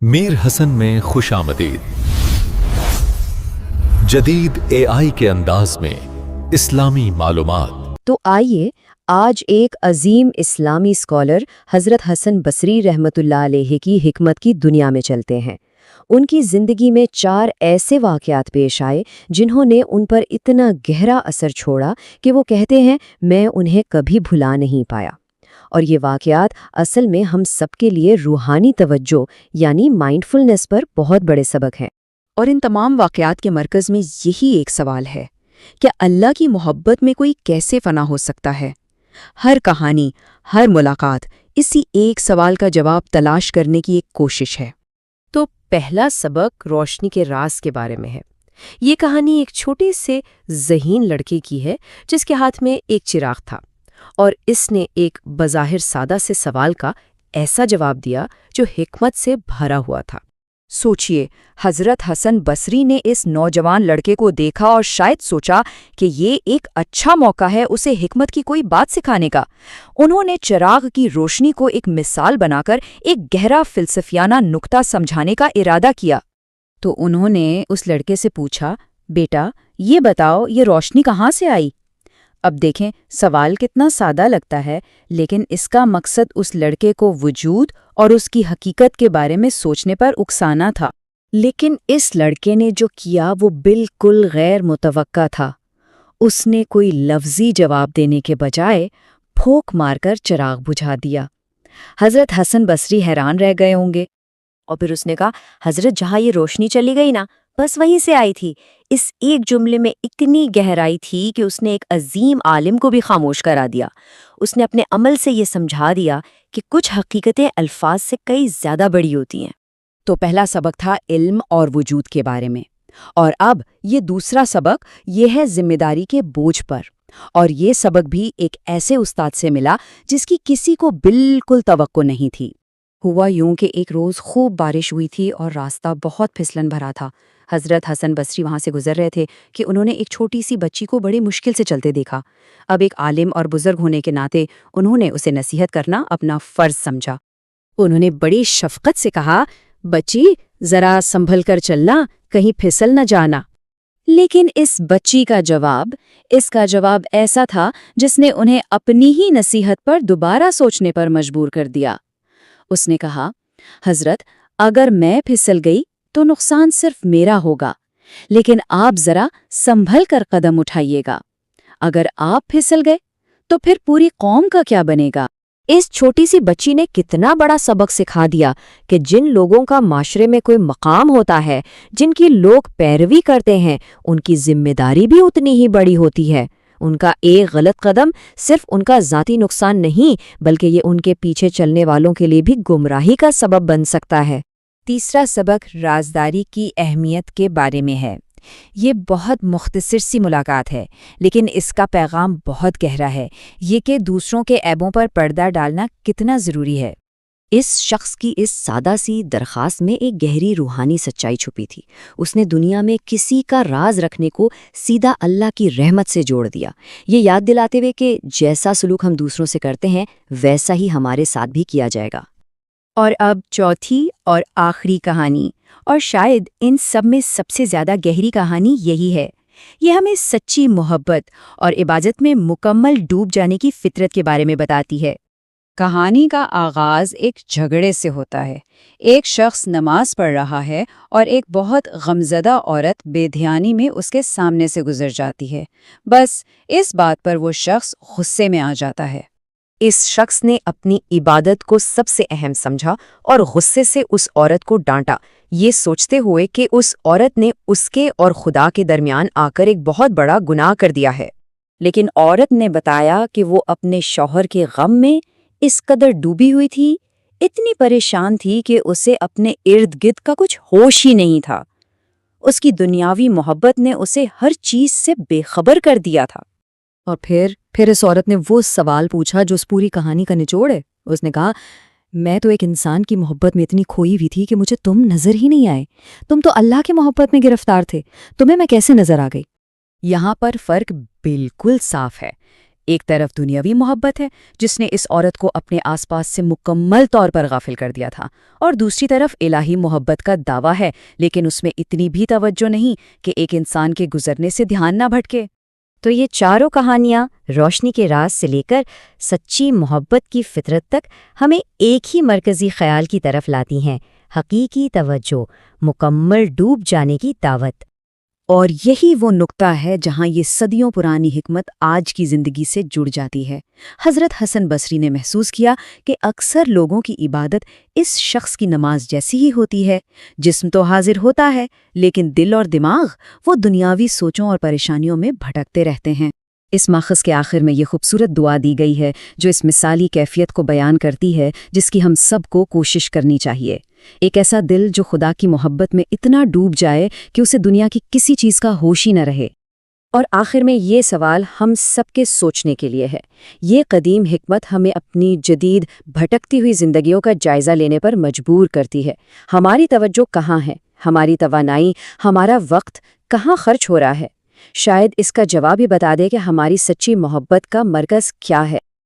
میر حسن میں خوش آمدید۔ جدید AI کے انداز میں اسلامی معلومات۔ تو آئیے آج ایک عظیم اسلامی اسکالر حضرت حسن بصری رحمۃ اللہ علیہ کی حکمت کی دنیا میں چلتے ہیں۔ ان کی زندگی میں 4 ایسے واقعات پیش آئے جنہوں نے ان پر اتنا گہرا اثر چھوڑا کہ وہ کہتے ہیں میں انہیں کبھی بھلا نہیں پایا۔ اور یہ واقعات اصل میں ہم سب کے لیے روحانی توجہ یعنی مائنڈفلنس پر بہت بڑے سبق ہیں۔ اور ان تمام واقعات کے مرکز میں یہی ایک سوال ہے کہ اللہ کی محبت میں کوئی کیسے فنا ہو سکتا ہے؟ ہر کہانی، ہر ملاقات اسی ایک سوال کا جواب تلاش کرنے کی ایک کوشش ہے۔ تو پہلا سبق روشنی کے راز کے بارے میں ہے۔ یہ کہانی ایک چھوٹے سے ذہین لڑکے کی ہے جس کے ہاتھ میں ایک چراغ تھا، اور اس نے ایک بظاہر سادہ سے سوال کا ایسا جواب دیا جو حکمت سے بھرا ہوا تھا۔ سوچئے، حضرت حسن بصری نے اس نوجوان لڑکے کو دیکھا اور شاید سوچا کہ یہ ایک اچھا موقع ہے اسے حکمت کی کوئی بات سکھانے کا۔ انہوں نے چراغ کی روشنی کو ایک مثال بنا کر ایک گہرا فلسفیانہ نکتہ سمجھانے کا ارادہ کیا۔ تو انہوں نے اس لڑکے سے پوچھا، بیٹا یہ بتاؤ یہ روشنی کہاں سے آئی؟ اب دیکھیں، سوال کتنا سادہ لگتا ہے، لیکن اس کا مقصد اس لڑکے کو وجود اور اس کی حقیقت کے بارے میں سوچنے پر اکسانا تھا۔ لیکن اس لڑکے نے جو کیا وہ بالکل غیر متوقع تھا۔ اس نے کوئی لفظی جواب دینے کے بجائے پھونک مار کر چراغ بجھا دیا۔ حضرت حسن بصری حیران رہ گئے ہوں گے، اور پھر اس نے کہا، حضرت جہاں یہ روشنی چلی گئی نا، بس وہیں سے آئی تھی۔ اس ایک جملے میں اتنی گہرائی تھی کہ اس نے ایک عظیم عالم کو بھی خاموش کرا دیا۔ اس نے اپنے عمل سے یہ سمجھا دیا کہ کچھ حقیقتیں الفاظ سے کئی زیادہ بڑی ہوتی ہیں۔ تو پہلا سبق تھا علم اور وجود کے بارے میں، اور اب یہ دوسرا سبق یہ ہے ذمہ داری کے بوجھ پر۔ اور یہ سبق بھی ایک ایسے استاد سے ملا جس کی کسی کو بالکل توقع نہیں تھی۔ ہوا یوں کہ ایک روز خوب بارش ہوئی تھی اور راستہ بہت پھسلن بھرا تھا۔ حضرت حسن بصری وہاں سے گزر رہے تھے کہ انہوں نے ایک چھوٹی سی بچی کو بڑی مشکل سے چلتے دیکھا۔ اب ایک عالم اور بزرگ ہونے کے ناطے انہوں نے اسے نصیحت کرنا اپنا فرض سمجھا۔ انہوں نے بڑی شفقت سے کہا، بچی ذرا سنبھل کر چلنا، کہیں پھسل نہ جانا۔ لیکن اس بچی کا جواب ایسا تھا جس نے انہیں اپنی ہی نصیحت پر دوبارہ سوچنے پر مجبور کر دیا۔ اس نے کہا، حضرت اگر میں پھسل گئی تو نقصان صرف میرا ہوگا، لیکن آپ ذرا سنبھل کر قدم اٹھائیے گا۔ اگر آپ پھسل گئے تو پھر پوری قوم کا کیا بنے گا؟ اس چھوٹی سی بچی نے کتنا بڑا سبق سکھا دیا کہ جن لوگوں کا معاشرے میں کوئی مقام ہوتا ہے، جن کی لوگ پیروی کرتے ہیں، ان کی ذمہ داری بھی اتنی ہی بڑی ہوتی ہے۔ ان کا ایک غلط قدم صرف ان کا ذاتی نقصان نہیں، بلکہ یہ ان کے پیچھے چلنے والوں کے لیے بھی گمراہی کا سبب بن سکتا ہے۔ تیسرا سبق رازداری کی اہمیت کے بارے میں ہے۔ یہ بہت مختصر سی ملاقات ہے، لیکن اس کا پیغام بہت گہرا ہے، یہ کہ دوسروں کے عیبوں پر پردہ ڈالنا کتنا ضروری ہے۔ اس شخص کی اس سادہ سی درخواست میں ایک گہری روحانی سچائی چھپی تھی۔ اس نے دنیا میں کسی کا راز رکھنے کو سیدھا اللہ کی رحمت سے جوڑ دیا، یہ یاد دلاتے ہوئے کہ جیسا سلوک ہم دوسروں سے کرتے ہیں ویسا ہی ہمارے ساتھ بھی کیا جائے گا۔ اور اب چوتھی اور آخری کہانی، اور شاید ان سب میں سب سے زیادہ گہری کہانی یہی ہے۔ یہ ہمیں سچی محبت اور عبادت میں مکمل ڈوب جانے کی فطرت کے بارے میں بتاتی ہے۔ کہانی کا آغاز ایک جھگڑے سے ہوتا ہے۔ ایک شخص نماز پڑھ رہا ہے اور ایک بہت غمزدہ عورت بے دھیانی میں اس کے سامنے سے گزر جاتی ہے۔ بس اس بات پر وہ شخص غصے میں آ جاتا ہے۔ اس شخص نے اپنی عبادت کو سب سے اہم سمجھا اور غصے سے اس عورت کو ڈانٹا، یہ سوچتے ہوئے کہ اس عورت نے اس کے اور خدا کے درمیان آ کر ایک بہت بڑا گناہ کر دیا ہے۔ لیکن عورت نے بتایا کہ وہ اپنے شوہر کے غم میں اس قدر ڈوبی ہوئی تھی، اتنی پریشان تھی کہ اسے اپنے ارد گرد کا کچھ ہوش ہی نہیں تھا۔ اس کی دنیاوی محبت نے اسے ہر چیز سے بے خبر کر دیا تھا۔ اور پھر اس عورت نے وہ سوال پوچھا جو اس پوری کہانی کا نچوڑ ہے۔ اس نے کہا، میں تو ایک انسان کی محبت میں اتنی کھوئی ہوئی تھی کہ مجھے تم نظر ہی نہیں آئے۔ تم تو اللہ کی محبت میں گرفتار تھے، تمہیں میں کیسے نظر آ گئی؟ یہاں پر فرق بالکل صاف ہے۔ ایک طرف دنیاوی محبت ہے جس نے اس عورت کو اپنے آس پاس سے مکمل طور پر غافل کر دیا تھا، اور دوسری طرف الہی محبت کا دعویٰ ہے، لیکن اس میں اتنی بھی توجہ نہیں کہ ایک انسان کے گزرنے سے دھیان نہ بھٹکے۔ تو یہ چاروں کہانیاں روشنی کے راز سے لے کر سچی محبت کی فطرت تک ہمیں ایک ہی مرکزی خیال کی طرف لاتی ہیں: حقیقی توجہ، مکمل ڈوب جانے کی دعوت۔ اور یہی وہ نقطہ ہے جہاں یہ صدیوں پرانی حکمت آج کی زندگی سے جڑ جاتی ہے۔ حضرت حسن بصری نے محسوس کیا کہ اکثر لوگوں کی عبادت اس شخص کی نماز جیسی ہی ہوتی ہے، جسم تو حاضر ہوتا ہے لیکن دل اور دماغ وہ دنیاوی سوچوں اور پریشانیوں میں بھٹکتے رہتے ہیں۔ اس ماخذ کے آخر میں یہ خوبصورت دعا دی گئی ہے جو اس مثالی کیفیت کو بیان کرتی ہے جس کی ہم سب کو کوشش کرنی چاہیے۔ ایک ایسا دل جو خدا کی محبت میں اتنا ڈوب جائے کہ اسے دنیا کی کسی چیز کا ہوش ہی نہ رہے۔ اور آخر میں یہ سوال ہم سب کے سوچنے کے لیے ہے۔ یہ قدیم حکمت ہمیں اپنی جدید بھٹکتی ہوئی زندگیوں کا جائزہ لینے پر مجبور کرتی ہے۔ ہماری توجہ کہاں ہے؟ ہماری توانائی، ہمارا وقت کہاں خرچ ہو رہا ہے؟ شاید اس کا جواب ہی بتا دے کہ ہماری سچی محبت کا مرکز کیا ہے۔